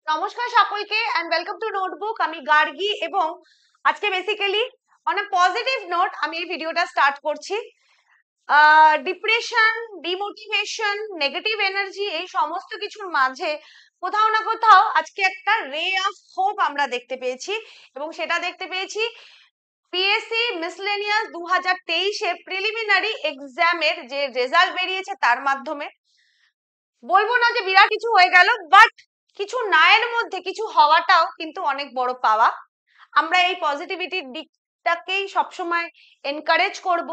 নমস্কার সকলকে and welcome to notebook. আমি গার্গী এবং আজকে basically on a positive note আমি এই ভিডিওটা স্টার্ট করছি। ডিপ্রেশন, ডিমোটিভেশন, নেগেটিভ এনার্জি এই সমস্ত কিছুর মাঝে কোথাও না কোথাও আজকে একটা রে অফ হোপ আমরা দেখতে পেয়েছি এবং সেটা দেখতে পেয়েছি পিএসসি মিসলেনিয়াস 2023-এ প্রিলিমিনারি এক্সামের যে রেজাল্ট বেরিয়েছে তার মাধ্যমে। বলবো না যে বিরাট কিছু হয়ে গেল, বাট কিছু না এর মধ্যে কিছু হওয়াটাও কিন্তু অনেক বড় পাওয়া। আমরা এই পজিটিভিটির দিকটাকেই সবসময় এনকারেজ করব।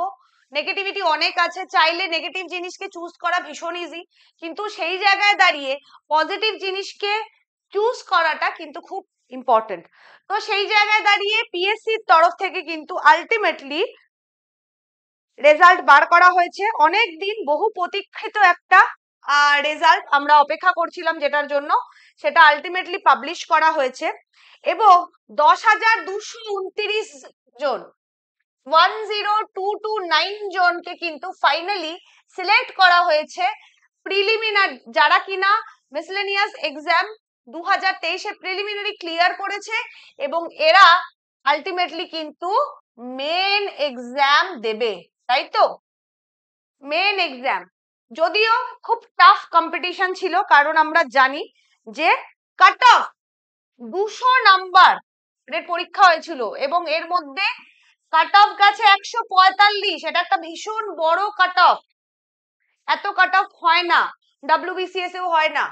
নেগেটিভিটি অনেক আছে, চাইলে নেগেটিভ জিনিসকে চুজ করা ভীষণ ইজি, কিন্তু সেই জায়গায় দাঁড়িয়ে পজিটিভ জিনিসকে চুজ করাটা কিন্তু খুব ইম্পর্টেন্ট। তো সেই জায়গায় দাঁড়িয়ে পিএসসির তরফ থেকে কিন্তু আলটিমেটলি রেজাল্ট বার করা হয়েছে। অনেক দিন বহু প্রতীক্ষিত একটা রেজাল্ট আমরা অপেক্ষা করছিলাম, যেটার জন্য সেটা আলটিমেটলি পাবলিশ করা হয়েছে এবং 10,229 জন 10,229 জনকে কিন্তু ফাইনালি সিলেক্ট করা হয়েছে প্রিলিমিনারি, যারা কিনা মিসলেনিয়াস এক্সাম 2023-এ প্রিলিমিনারি ক্লিয়ার করেছে এবং এরা আলটিমেটলি কিন্তু মেন এক্সাম দেবে, তাই তো? মেন এক্সাম যদিও খুব টাফ কম্পিটিশন ছিল, কারণ আমরা জানি যে কাট অফ 200 নাম্বার এর পরীক্ষা হয়েছিল এবং এর মধ্যে কাট অফ গেছে 145। এটা একটা ভীষণ বড় কাট অফ, এত কাট অফ হয় না, ডাব্লিউবিসিএস এও হয় না।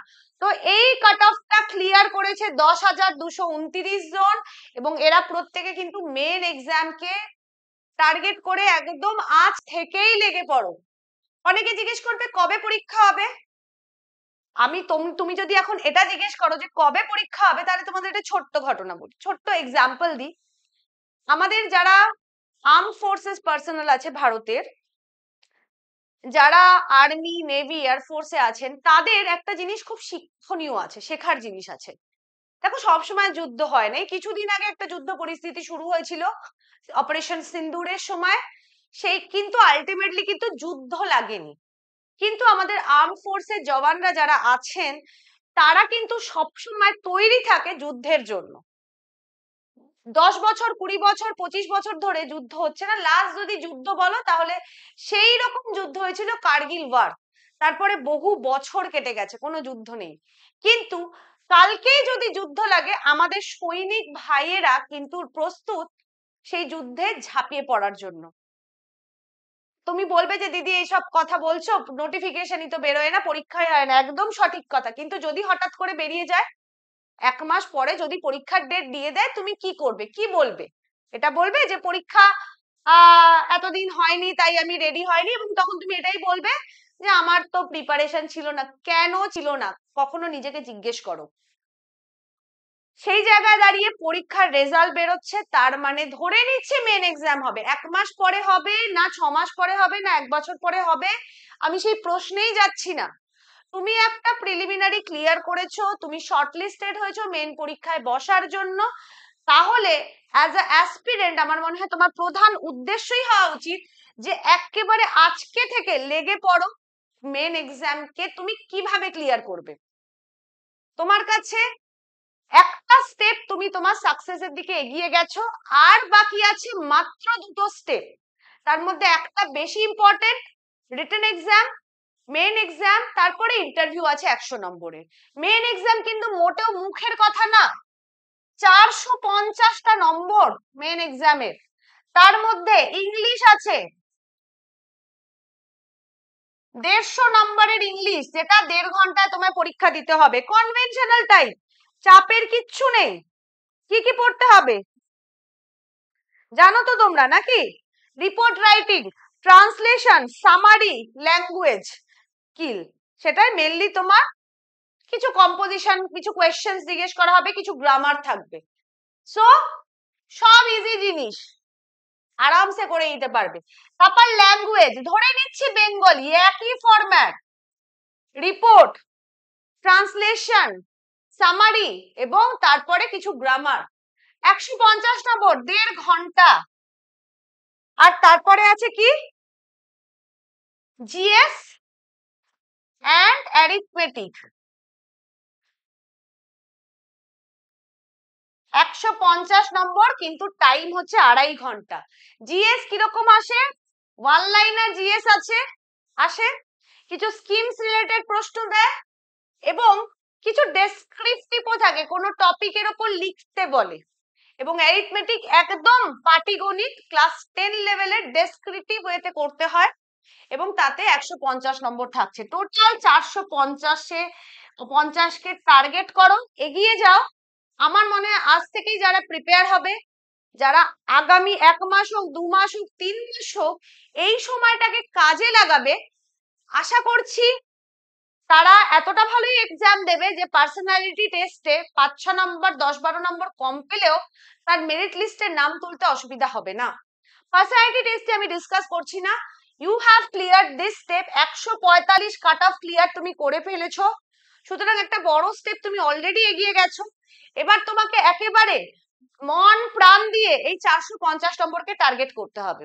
তো এই কাট অফটা ক্লিয়ার করেছে 10,229 জন এবং এরা প্রত্যেকে কিন্তু মেন এক্সামকে টার্গেট করে একদম আজ থেকেই লেগে পড়ো। অনেকে জিজ্ঞেস করবে কবে পরীক্ষা হবে। তুমি যদি এখন এটা জিজ্ঞেস করো যে কবে পরীক্ষা হবে, তাহলে তোমাদের একটা ছোট্ট ঘটনা বলি, ছোট্ট এক্সাম্পল দিই। আমাদের যারা আর্ম ফোর্সেস পার্সোনাল আছে ভারতের, যারা আর্মি, নেভি, এয়ারফোর্সে আছেন, তাদের একটা জিনিস খুব শিক্ষণীয় আছে, শেখার জিনিস আছে। দেখো, সবসময় যুদ্ধ হয় না। কিছুদিন আগে একটা যুদ্ধ পরিস্থিতি শুরু হয়েছিল অপারেশন সিন্দুরের সময়, সেই কিন্তু আলটিমেটলি কিন্তু যুদ্ধ লাগেনি। কিন্তু আমাদের আর্ম ফোর্সের জওয়ানরা যারা আছেন, তারা কিন্তু সবসময় তৈরি থাকে যুদ্ধের জন্য। 10 বছর, 20 বছর, 25 বছর ধরে যুদ্ধ হচ্ছে না। লাস্ট যদি যুদ্ধ বলো তাহলে সেই রকম যুদ্ধ হয়েছিল কার্গিল ওয়ার, তারপরে বহু বছর কেটে গেছে, কোনো যুদ্ধ নেই। কিন্তু কালকেই যদি যুদ্ধ লাগে, আমাদের সৈনিক ভাইয়েরা কিন্তু প্রস্তুত সেই যুদ্ধে ঝাঁপিয়ে পড়ার জন্য। তুমি বলবে যে দিদি এইসব কথা বলছো, নোটিফিকেশনই তো বেরোয় না, পরীক্ষায় হয় না। একদম সঠিক কথা, কিন্তু যদি হঠাৎ করে বেরিয়ে যায়, 1 মাস পরে যদি পরীক্ষার ডেট দিয়ে দেয়, তুমি কি করবে, কি বলবে? এটা বলবে যে পরীক্ষা এতদিন হয়নি তাই আমি রেডি হয়নি, এবং তখন তুমি এটাই বলবে যে আমার তো প্রিপারেশন ছিল না। কেন ছিল না কখনো নিজেকে জিজ্ঞেস করো। সেই জায়গায় দাঁড়িয়ে পরীক্ষার রেজাল্ট বেরোচ্ছে, তার মানে ধরে নিচ্ছে মেন এক্সাম হবে। 1 মাস পরে হবে না, 6 মাস পরে হবে না, 1 বছর পরে হবে, আমি সেই প্রশ্নেই যাচ্ছি না। তুমি একটা প্রিলিমিনারি ক্লিয়ার করেছো, তুমি শর্টলিস্টেড হয়েছো মেন পরীক্ষায় বসার জন্য, তাহলে অ্যাজ আ অ্যাসপিরেন্ট আমার মনে হয় তোমার প্রধান উদ্দেশ্যই হওয়া উচিত যে একেবারে আজকে থেকে লেগে পড়ো মেন এক্সামকে তুমি কিভাবে ক্লিয়ার করবে। তোমার কাছে একটা স্টেপ, তুমি তোমার সাকসেসের দিকে এগিয়ে গেছো, আর বাকি আছে মাত্র 2টো স্টেপ। তার মধ্যে একটা বেশি important, written exam, main exam, তারপরে ইন্টারভিউ আছে 100 নম্বরের। মেন এক্সাম কিন্তু মোটেও মুখের কথা না, 450টা নম্বর মেন এক্সামের। তার মধ্যে ইংলিশ আছে 150 নম্বরের ইংলিশ, যেটা 1.5 ঘন্টায় তোমায় পরীক্ষা দিতে হবে। কনভেনশনাল টাইপ, চাপের কিচ্ছু নেই। কি কি পড়তে হবে জানো তো তোমরা নাকি? Report writing, translation, summary, language skill. সেটাই মেনলি তোমার কিছু কম্পোজিশন, কিছু কোয়েশ্চেন জিজ্ঞেস করা হবে, কিছু গ্রামার থাকবে। সো সব ইজি জিনিস, আরামসে করে নিতে পারবে। তারপর ল্যাঙ্গুয়েজ, ধরে নিচ্ছি বেঙ্গলি, একই ফরম্যাট। রিপোর্ট, ট্রান্সলেশন, সামারি এবং তারপরে কিছু গ্রামার। 150 নম্বর, 1.5 ঘন্টা। আর তারপরে আছে কি, জিএস অ্যান্ড অ্যারিথমেটিক। 150 নম্বর, কিন্তু টাইম হচ্ছে 2.5 ঘন্টা। জিএস কিরকম আসে? ওয়ান লাইনার জিএস আসে, কিছু স্কিমস রিলেটেড প্রশ্ন দেয় এবং কিছু ডেসক্রিপটিভও থাকে, কোনো টপিকের উপর লিখতে বলে। এবং অ্যারিথমেটিক একদম পাটিগণিত ক্লাস 10 লেভেলের ডেসক্রিপটিভ ওয়েতে করতে হয় এবং তাতে 150 নম্বর থাকছে। টোটাল 450 কে টার্গেট করো, এগিয়ে যাও। আমার মনে হয় আজ থেকেই যারা প্রিপেয়ার হবে, যারা আগামী 1 মাস হোক, 2 মাস হোক, 3 মাস হোক, এই সময়টাকে কাজে লাগাবে, আশা করছি তারা এতটা ভালোই এক্সাম দেবে যে পার্সোনালিটি টেস্টে 5-6 নম্বর, 10-12 নম্বর কম পেলেও তার মেরিট লিস্টের নাম তুলতে অসুবিধা হবে না। পার্সোনালিটি টেস্টে আমি ডিসকাস করছি না। You have clear this step. 145 cut off clear তুমি করে ফেলেছো, সুতরাং একটা বড় স্টেপ তুমি অলরেডি এগিয়ে গেছো। এবার তোমাকে একেবারে মন প্রাণ দিয়ে এই 450 নম্বরকে টার্গেট করতে হবে।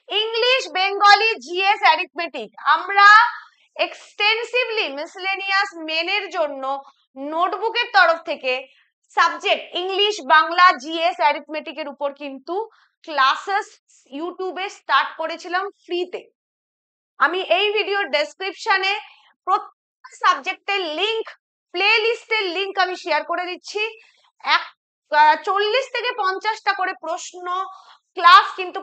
ইংলিশ, বেঙ্গলি, জিএস, অ্যারিথমেটিক আমরা এক্সটেন্সিভলি মিসলেনিয়াস মেনের জন্য নোটবুকের তরফ থেকে সাবজেক্ট ইংলিশ, বাংলা, জিএস, অ্যারিথমেটিকের উপর কিন্তু ক্লাসেস ইউটিউবে স্টার্ট করেছিলাম ফ্রিতে। আমি এই ভিডিওর ডেসক্রিপশনে প্রত্যেক সাবজেক্টের লিংক, প্লে লিস্টের লিংক আমি শেয়ার করে দিচ্ছি। 40 থেকে 50টা করে প্রশ্ন ক্লাস কিন্তু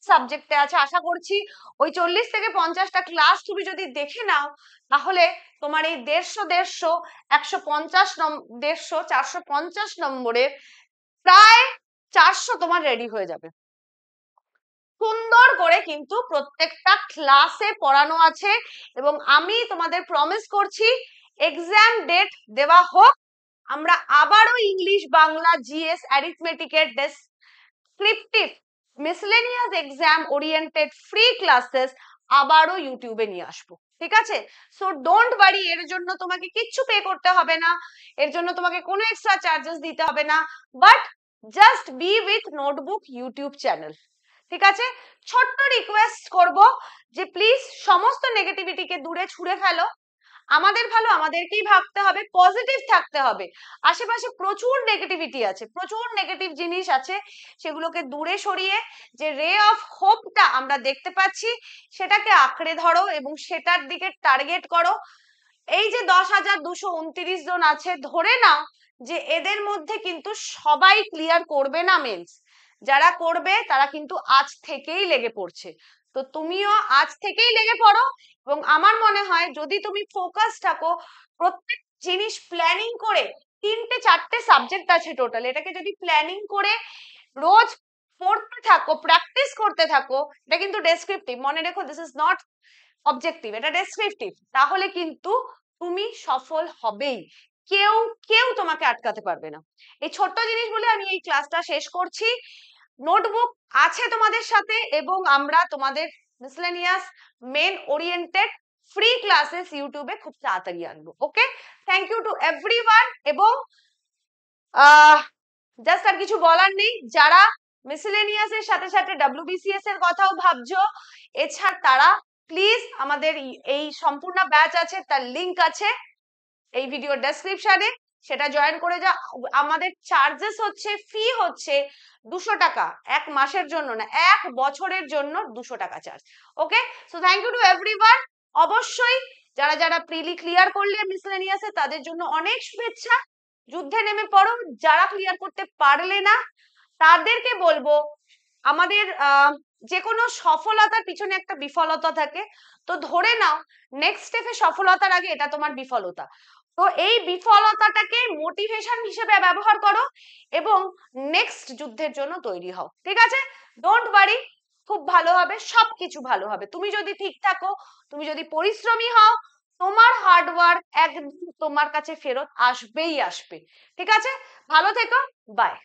সাবজেক্টে আছে। আশা করছি ওই 40 থেকে 50টা ক্লাস তুমি যদি দেখে নাও, তাহলে তোমার এই 450 নম্বরের প্রায় 400 তোমার রেডি হয়ে যাবে। সুন্দর করে কিন্তু প্রত্যেকটা ক্লাসে পড়ানো আছে এবং আমি তোমাদের প্রমিস করছি এক্সাম ডেট দেওয়া হোক, আমরা আবারও ইংলিশ, বাংলা, জিএস, অ্যারিথমেটিকের descriptive miscellaneous exam oriented free classes আবারও ইউটিউবে নিয়ে আসবো, ঠিক আছে? সো ডোন্ট ওয়ারি, এর জন্য তোমাকে কিচ্ছু পে করতে হবে না, এর জন্য তোমাকে কোনো এক্সট্রা চার্জেস দিতে হবে না, but just be with notebook YouTube channel, ঠিক আছে? ছোট্ট রিকোয়েস্ট করব যে প্লিজ সমস্ত নেগেটিভিটিকে দূরে ছুঁড়ে ফেলো। আমাদের ভালো আমাদেরকেই ভাবতে হবে, পজিটিভ থাকতে হবে। আশেপাশে প্রচুর নেগেটিভিটি আছে, প্রচুর নেগেটিভ জিনিস আছে, সেগুলোকে দূরে সরিয়ে যে রে অফ হোপটা আমরা দেখতে পাচ্ছি সেটাকে আঁকড়ে ধরো এবং সেটার দিকে টার্গেট করো। এই যে 10,229 জন আছে, ধরে নাও যে এদের মধ্যে কিন্তু সবাই ক্লিয়ার করবে না মেন্স। যারা করবে তারা কিন্তু আজ থেকেই লেগে পড়ছে, তো তুমিও আজ থেকেই লেগে পড়ো। এবং আমার মনে হয় যদি তুমি ফোকাস থাকো, প্রত্যেক জিনিস প্ল্যানিং করে, 3-4টে সাবজেক্ট আছে টোটাল, এটাকে যদি প্ল্যানিং করে রোজ পড়তে থাকো, প্র্যাকটিস করতে থাকো, এটা কিন্তু ডেসক্রিপটিভ, মনে রেখো দিস ইজ নট অবজেক্টিভ, এটা ডেসক্রিপটিভ, তাহলে কিন্তু তুমি সফল হবেই, কেউ কেউ তোমাকে আটকাতে পারবে না। এই ছোট্ট জিনিস বলে আমি এই ক্লাসটা শেষ করছি। নোটবুক আছে তোমাদের সাথে এবং আমরা তোমাদের miscellaneous main oriented free classes ইউটিউবে খুব তাড়াতাড়ি আনবো। Okay, thank you to everyone. এবং জাস্ট আর কিছু বলার নেই, যারা মিসলেনিয়াস এর সাথে সাথে ডব্লিউবিসিএস এর কথাও ভাবছো, এছাড়া তারা প্লিজ আমাদের এই সম্পূর্ণ ব্যাচ আছে, তার লিংক আছে এই ভিডিও ডেসক্রিপশনে, সেটা জয়েন করে যা। আমাদের চার্জেস হচ্ছে, ফি হচ্ছে 200 টাকা, 1 মাসের জন্য না, 1 বছরের জন্য 200 টাকা charge. Okay, so thank you to everyone. অবশ্যই যারা যারা প্রিলি ক্লিয়ার করলে মিসলেনিয়াসে, তাদের জন্য অনেক শুভেচ্ছা, যুদ্ধে নেমে পড়ো। যারা ক্লিয়ার করতে পারলে না তাদেরকে বলবো, আমাদের যে কোনো সফলতার পিছনে একটা বিফলতা থাকে, তো ধরে নাও নেক্সট স্টেপে সফলতার আগে এটা তোমার বিফলতা, তো এই বিফলতাটাকে মোটিভেশন হিসেবে ব্যবহার করো এবং নেক্সট যুদ্ধের জন্য তৈরি হও, ঠিক আছে? ডোন্ট ওয়ারি, খুব ভালো হবে, সবকিছু ভালো হবে। তুমি যদি ঠিক থাকো, তুমি যদি পরিশ্রমী হও, তোমার হার্ডওয়ার্ক একদম তোমার কাছে ফেরত আসবেই আসবে, ঠিক আছে? ভালো থেকো, বাই।